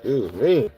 Excuse me.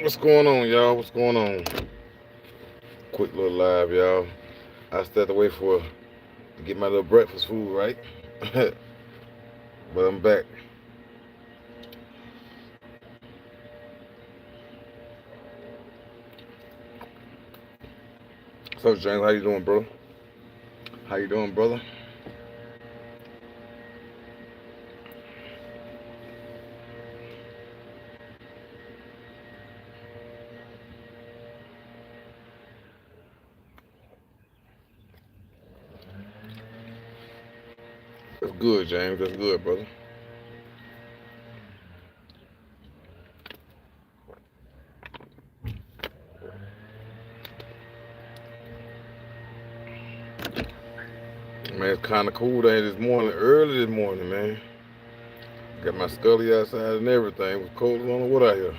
What's going on, y'all? What's going on? Quick little live, y'all. I still have to wait for to get my little breakfast food right, but I'm back. So James, how you doing, bro? How you doing, brother? That's good, James. That's good, brother. Man, it's kind of cool day this morning, early this morning, man. Got my scully outside and everything. It was cold as I don't know what out here.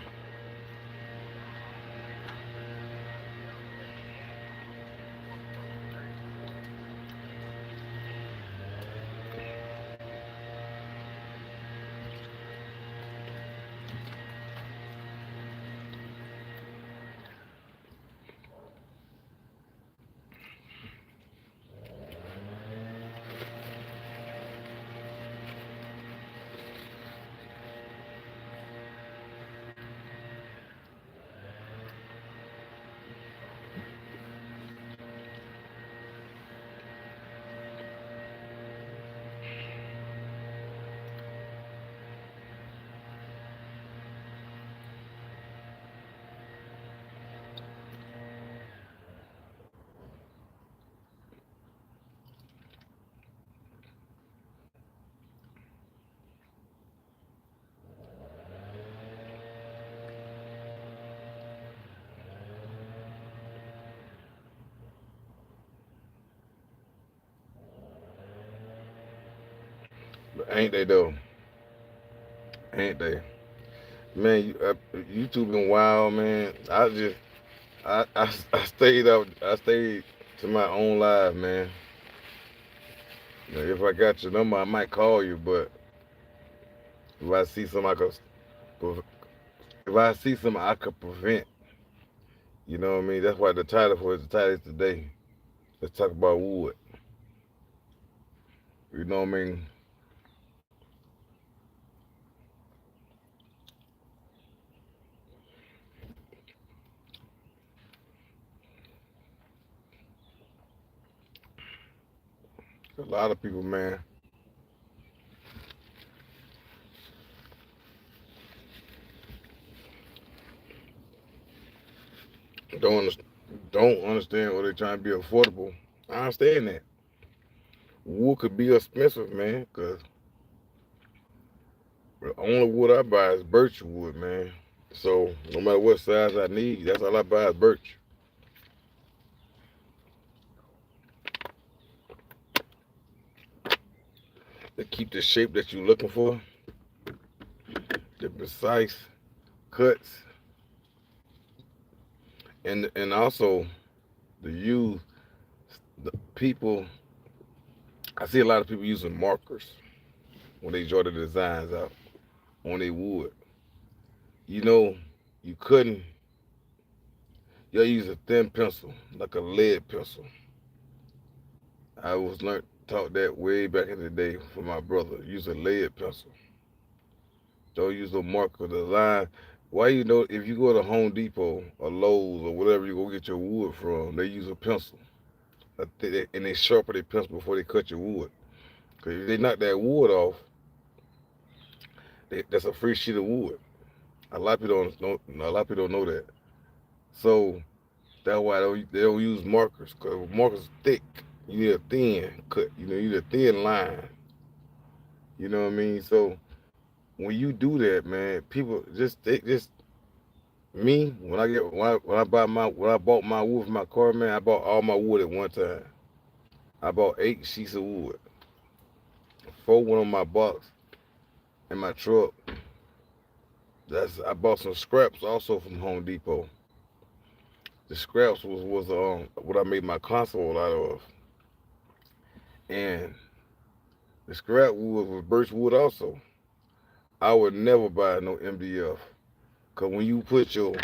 Ain't they though? Ain't they? Man, YouTube been wild, man. I stayed out. I stayed to my own life, man. Now, if I got your number, I might call you. But if I see something I could, if I see something I could prevent, you know what I mean. That's why the title for it, the title is today. Let's talk about wood. You know what I mean. A lot of people, man, don't understand, don't understand what they're trying to be affordable. I understand that wood could be expensive, man, because the only wood I buy is birch wood, man. So no matter what size I need, that's all I buy is birch. To keep the shape that you're looking for, the precise cuts, and also the use the people. I see a lot of people using markers when they draw the designs out on their wood. You know, you couldn't. You use a thin pencil, like a lead pencil. I was learned taught that way back in the day from my brother. Use a lead pencil. Don't use a marker. The line. Why you know if you go to Home Depot or Lowe's or whatever you go get your wood from, they use a pencil. And they sharpen their pencil before they cut your wood. Cause if they knock that wood off, that's a free sheet of wood. A lot of people don't know. A lot of people don't know that. So that's why they don't use markers. Cause markers thick. You need a thin cut. You need a thin line. You know what I mean? So when you do that, man, people just me when I bought my wood for my car, man, I bought all my wood at one time. I bought 8 sheets of wood. 4 went on my box in my truck. I bought some scraps also from Home Depot. The scraps was what I made my console out of, and the scrap wood was birch wood also. I would never buy no MDF, cause when you put your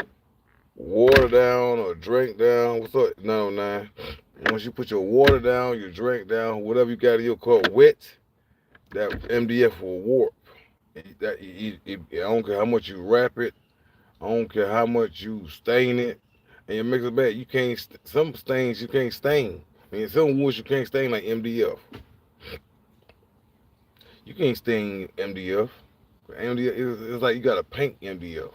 water down or drink down, what's up 909? Once you put your water down, your drink down, whatever you got in your car wet, that MDF will warp. I don't care how much you wrap it. I don't care how much you stain it, and you mix it back. You can't. Some stains you can't stain. I mean, some woods you can't stain like MDF. You can't stain MDF. MDF it's like you gotta paint MDF.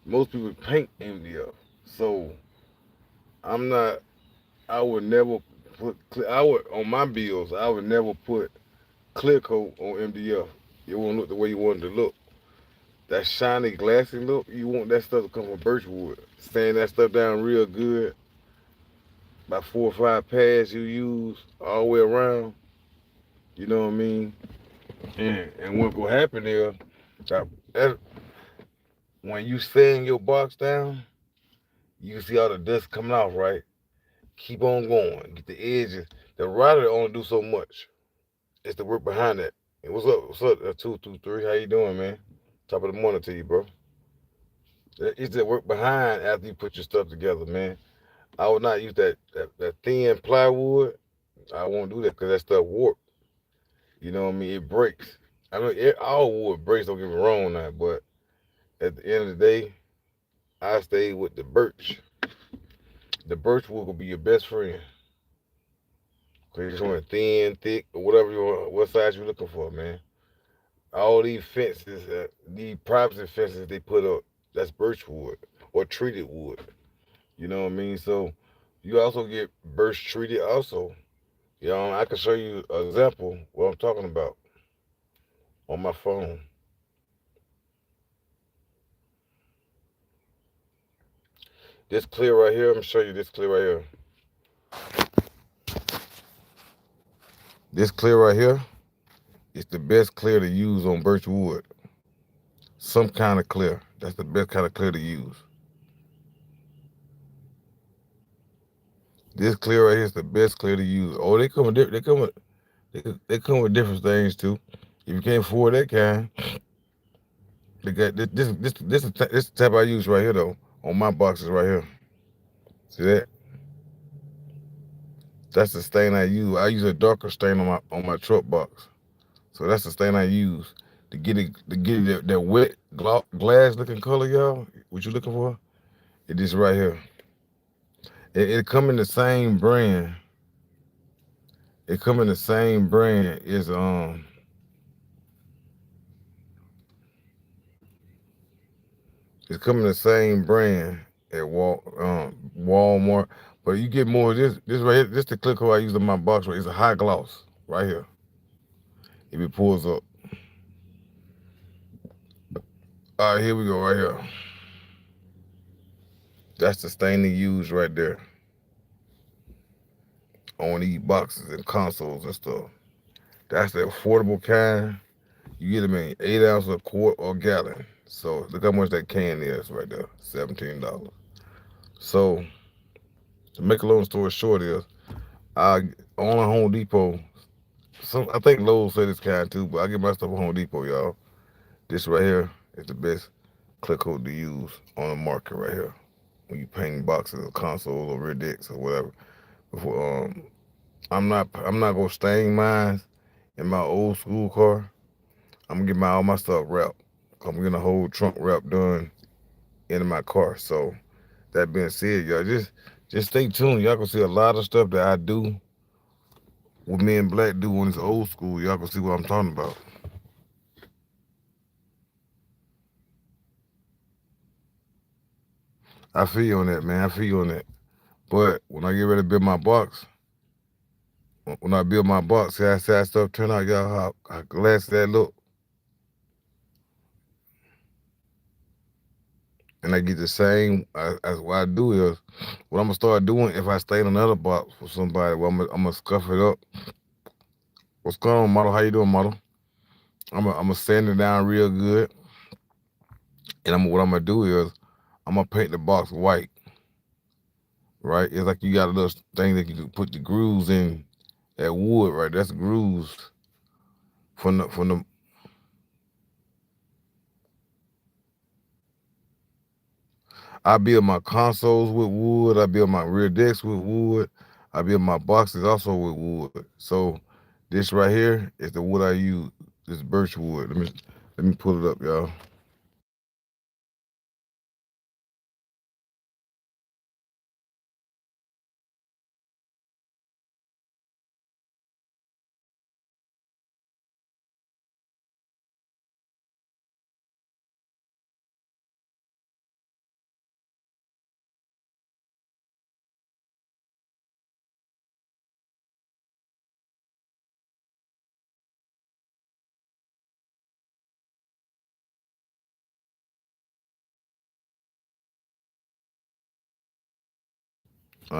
Most people paint MDF. So I'm not. I would never put. I would on my bills. I would never put clear coat on MDF. It won't look the way you want it to look. That shiny, glassy look, you want that stuff to come from birch wood. Sand that stuff down real good. About 4 or 5 pads you use all the way around. You know what I mean? And what will happen is that when you sand your box down, you see all the dust coming off, right? Keep on going. Get the edges. The rider only do so much. It's the work behind that. And what's up? What's up? 223. How you doing, man? Top of the morning to you, bro. It's the work behind after you put your stuff together, man. I would not use that thin plywood. I won't do that because that stuff warp. You know what I mean? It breaks. I mean, all wood breaks. Don't get me wrong now, but at the end of the day, I stay with the birch. The birch wood will be your best friend. Cause you just want thin, thick, or whatever you want, what size you looking for, man. All these fences, these privacy fences they put up, that's birch wood or treated wood. You know what I mean? So you also get birch treated also. You know, I can show you an example what I'm talking about on my phone. This clear right here, I'm gonna show you this clear right here. This clear right here, It's the best clear to use on birch wood. Some kind of clear. That's the best kind of clear to use. This clear right here is the best clear to use. Oh, they come with different things too. If you can't afford that kind, they got this the type I use right here though on my boxes right here. See that? That's the stain I use. I use a darker stain on my truck box. So that's the stain I use to get it that wet glass looking color, y'all. What you looking for? It is right here. It come in the same brand. It come in the same brand as it's coming the same brand at Walmart. But you get more of this right here. This the click I use in my box right. It's a high gloss right here. If it pulls up. All right, here we go right here. That's the stain they use right there on these boxes and consoles and stuff. That's the affordable kind. You get them in 8 ounce, a quart, or a gallon. So look how much that can is right there, $17. So to make a long story short is, I on Home Depot. I think Lowe's say this kind too, but I get my stuff at Home Depot, y'all. This right here is the best clear coat to use on the market right here. When you paint boxes or consoles or rear decks or whatever. Before I'm not gonna stain mine in my old school car. I'm gonna get all my stuff wrapped. I'm getting a whole trunk wrap done into my car. So that being said, y'all just stay tuned. Y'all gonna see a lot of stuff that I do, what me and Black do when it's old school. Y'all gonna see what I'm talking about. I feel you on that, man. I feel you on that. But when I get ready to build my box, when I build my box, see how stuff turn out, y'all, how glass that look. And I get the same, as what I do is, what I'm gonna start doing if I stain another box for somebody, well, I'm gonna scuff it up. What's going on, model? How you doing, model? I'm gonna sand it down real good. And what I'm gonna do is, I'm gonna paint the box white, right? It's like you got a little thing that you can put the grooves in that wood, right? That's grooves from the I build my consoles with wood. I build my rear decks with wood. I build my boxes also with wood. So this right here is the wood I use. This birch wood. Let me pull it up, y'all.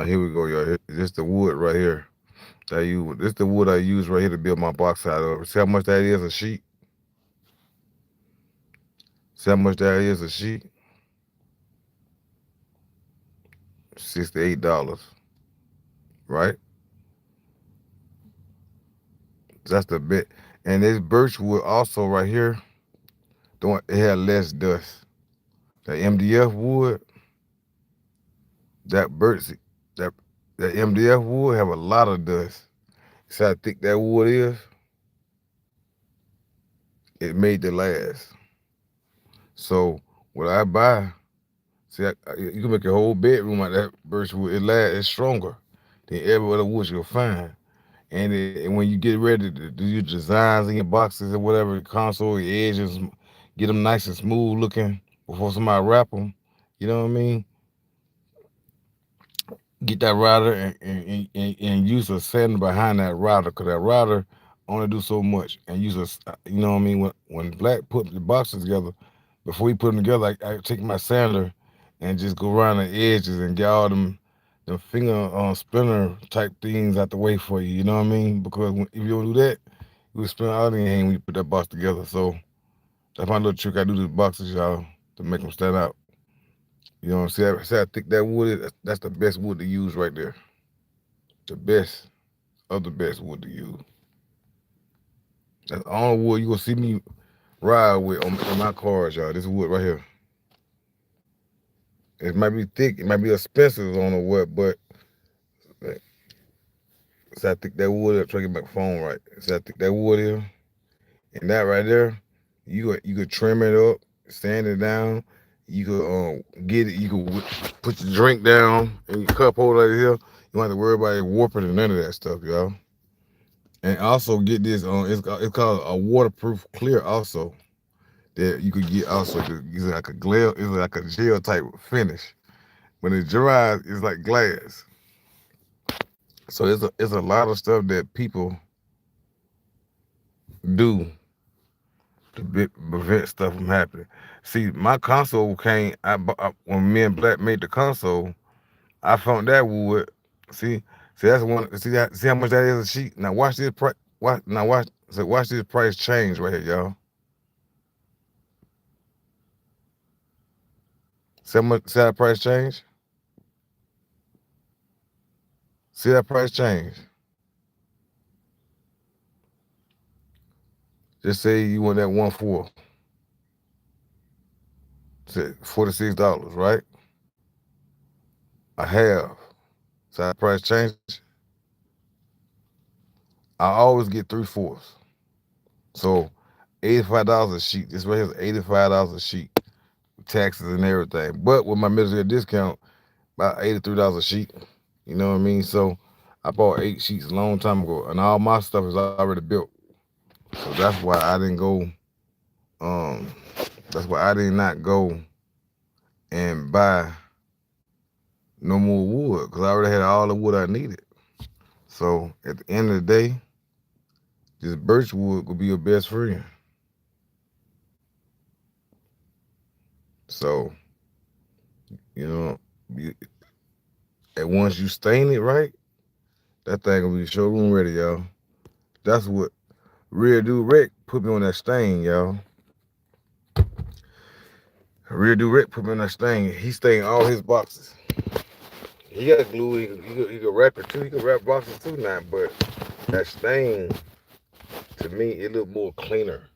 Here we go, y'all. This the wood right here. This the wood I use right here to build my box out of. See how much that is a sheet? See how much that is a sheet? $68, right? That's the bit. And this birch wood also right here, it had less dust. The MDF wood, that birch, that that MDF wood have a lot of dust. See how thick that wood is? It made the last. So what I buy, you can make a whole bedroom out of that birch wood. It's stronger than every other wood you'll find. And when you get ready to do your designs in your boxes or whatever, console, your edges, get them nice and smooth looking before somebody wrap them. You know what I mean? Get that router and use a sander behind that router, because that router only do so much, and use you know what I mean. When Black put the boxes together, before he put them together, I take my sander and just go around the edges and get all them finger splinter type things out the way for you. You know what I mean? Because if you don't do that, we spend all the hand when you put that box together. So that's my little trick I do to the boxes, y'all, to make them stand out. You know, see how thick that wood is? That's the best wood to use right there. The best of the best wood to use. That's the only wood you gonna see me ride with on my cars, y'all. This wood right here. It might be thick, it might be expensive on the wood, but see how thick that wood is. Try to get my phone right. See how thick that wood is? And that right there, you could trim it up, sand it down. You could get it. You could put your drink down in your cup holder right here. You don't have to worry about it warping and none of that stuff, y'all. And also get this it's called a waterproof clear also that you could get also. It's like a glare, it's like a gel type finish. When it dries, it's like glass. So it's a lot of stuff that people do to prevent stuff from happening. See, my console came. When me and Black made the console, I found that wood. See, see that's one. See that? See how much that is a sheet. Now watch this price. Watch now. Watch. So watch this price change right here, y'all. See how much? See how that price change? See that price change? Just say you want that 1/4. Say $46, right? A half. So that price change. I always get 3/4. So $85 a sheet. This right here is $85 a sheet, taxes and everything. But with my military discount, about $83 a sheet. You know what I mean? So I bought 8 sheets a long time ago, and all my stuff is already built. So that's why I didn't go. Um, that's why I did not go and buy no more wood because I already had all the wood I needed. So at the end of the day, this birch wood could be your best friend. So you know, and once you stain it right, that thing will be showroom ready, y'all. That's what Real Dude Rick put me on that stain, y'all. Real Dude Rick put me on that stain. He stained all his boxes. He got glue. He could wrap it too. He could wrap boxes too now. But that stain, to me, it look more cleaner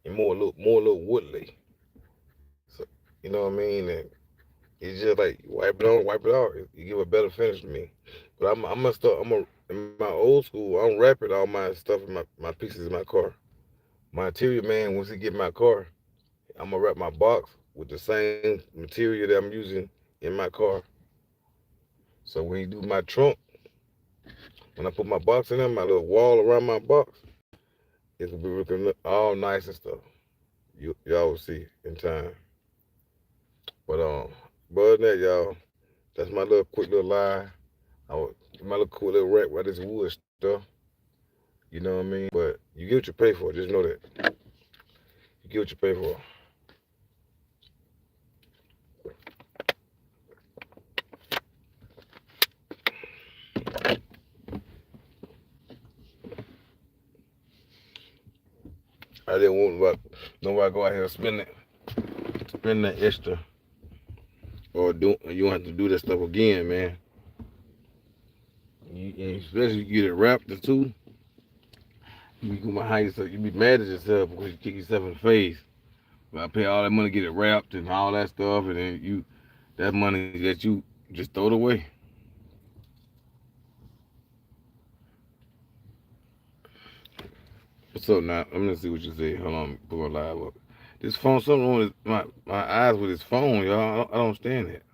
and more little woodly. So you know what I mean? And it's just like wipe it on, wipe it off. You give a better finish to me. But I'm gonna start. In my old school. I'm wrapping all my stuff in my pieces in my car. My interior man, once he get my car, I'm gonna wrap my box with the same material that I'm using in my car. So when you do my trunk, when I put my box in there, my little wall around my box, it's gonna be looking all nice and stuff. Y'all will see in time. But other than that, y'all, that's my little quick little lie. My little quick little rap about this wood stuff. You know what I mean? But you get what you pay for. Just know that. You get what you pay for. I didn't want nobody go out here spend that extra, or you don't have to do that stuff again, man. Especially you get it wrapped too. You be behind yourself. You be mad at yourself because you kick yourself in the face. But I pay all that money to get it wrapped and all that stuff, and then that money that you just throw it away. What's up now? I'm gonna see what you say. Hold on, put my live up. This phone, something wrong with my eyes with his phone, y'all. I don't understand it.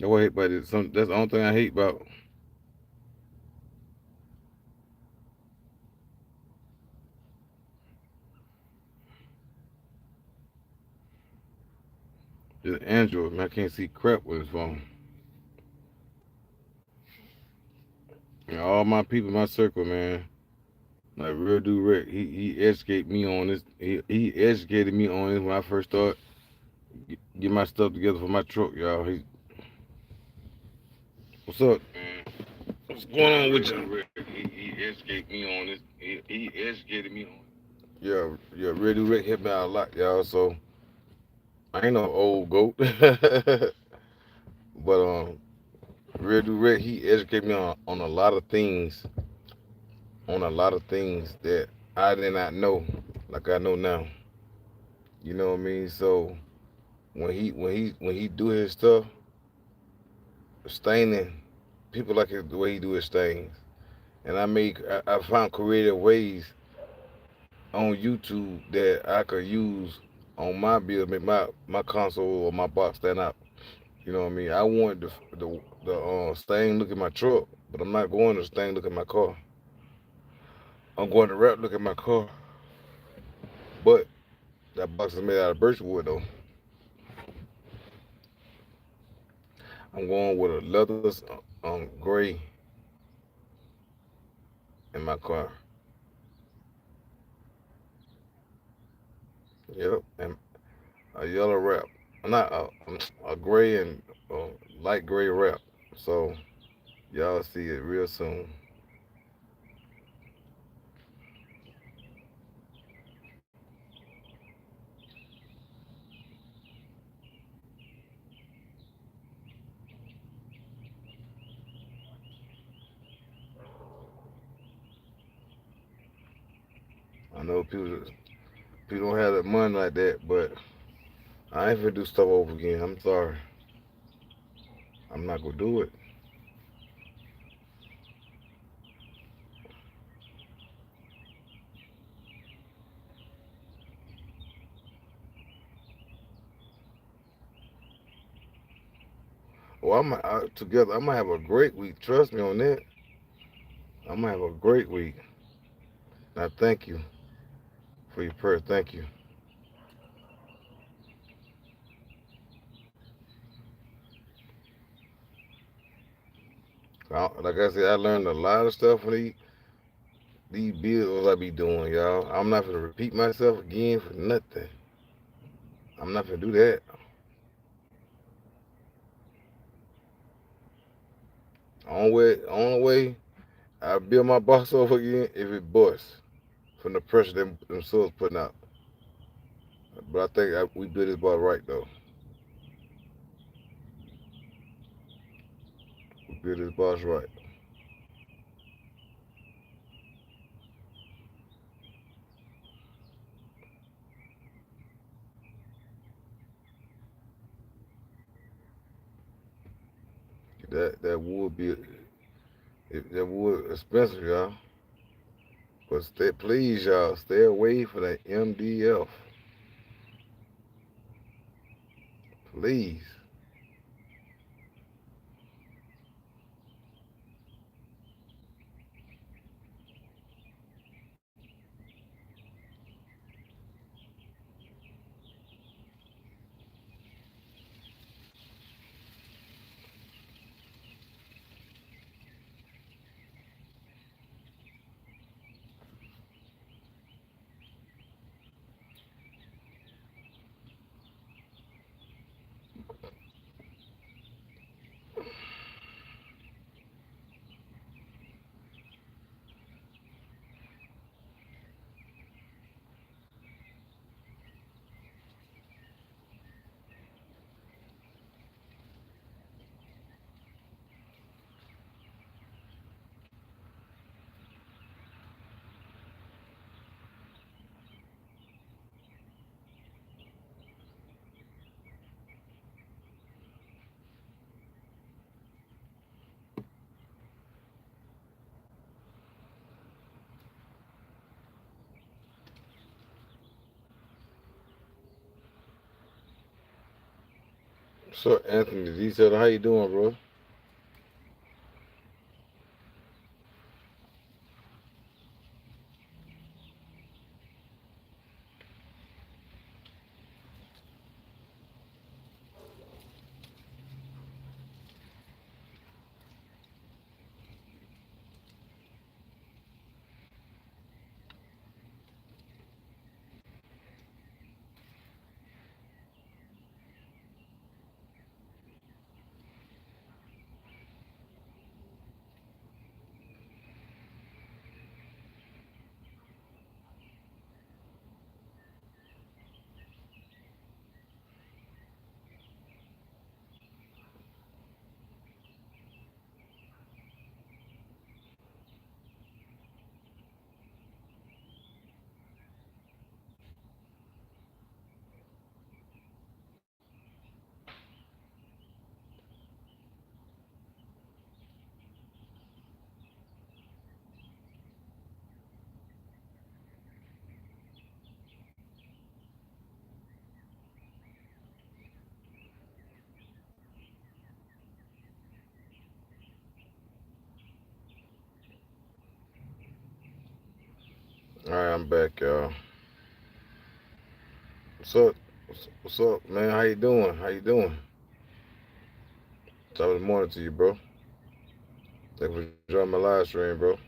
That's what I hate about it. That's the only thing I hate about this Android. Man, I can't see crap with his phone. And all my people, my circle, man, like Real Dude Rick, he educated me on this. He educated me on this when I first started get my stuff together for my truck, y'all. What's up, man? What's going on with you? He educated me on this. He educated me on it. Yeah, really Rick hit me out a lot, y'all. So I ain't no old goat, but really Rick he educated me on a lot of things, that I did not know, like I know now. You know what I mean? So when he do his stuff, staining, people like it the way he do his things, and I found creative ways on YouTube that I could use on my build, make my console or my box stand out. You know what I mean? I wanted the stain look at my truck, but I'm not going to stain look at my car. I'm going to wrap look at my car. But that box is made out of birch wood though. I'm going with a leather gray in my car. Yep, and a yellow wrap, not a gray and uh, light gray wrap. So y'all see it real soon. I know people don't have that money like that, but I ain't finna do stuff over again. I'm sorry. I'm not gonna do it. Well, together. I'm gonna have a great week. Trust me on that. I'm gonna have a great week. Now, thank you for your prayer. Thank you. Like I said, I learned a lot of stuff from these bills I be doing, y'all. I'm not gonna repeat myself again for nothing. I'm not gonna do that. Only way I build my box over again if it busts from the pressure them souls putting out. But I think we built this box right though. We built this box right. That would be that wood expensive, y'all. But please, y'all, stay away from that MDF, please. So Anthony D said, how you doing, bro? All right, I'm back, y'all. What's up? What's up, man? How you doing? How you doing? Top of the morning to you, bro. Thank you for joining my live stream, bro.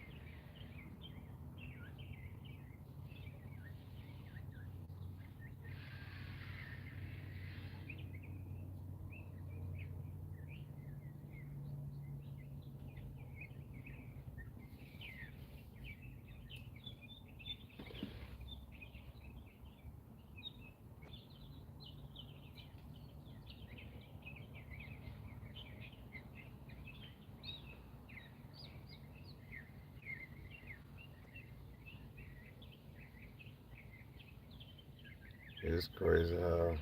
It's crazy how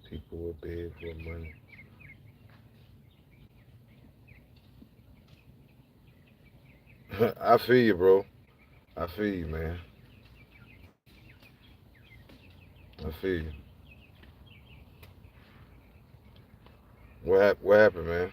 people will beg for money. I feel you, bro. I feel you, man. I feel you. What happened, man?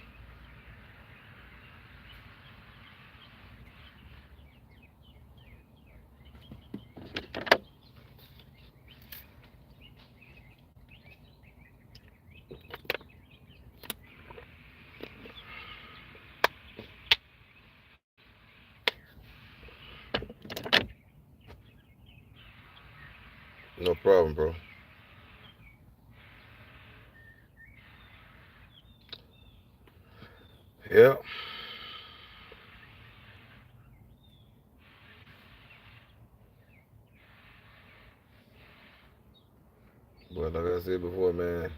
No problem, bro. Yeah, but like I said before, man.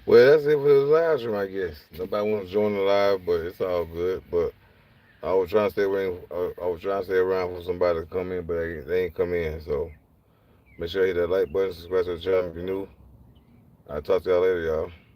Well, that's it for the live stream, I guess. Nobody wants to join the live, but it's all good. But I was trying to stay around. I was trying to stay around for somebody to come in, but they ain't come in. So make sure you hit that like button, subscribe to the channel if you're new. I'll talk to y'all later, y'all.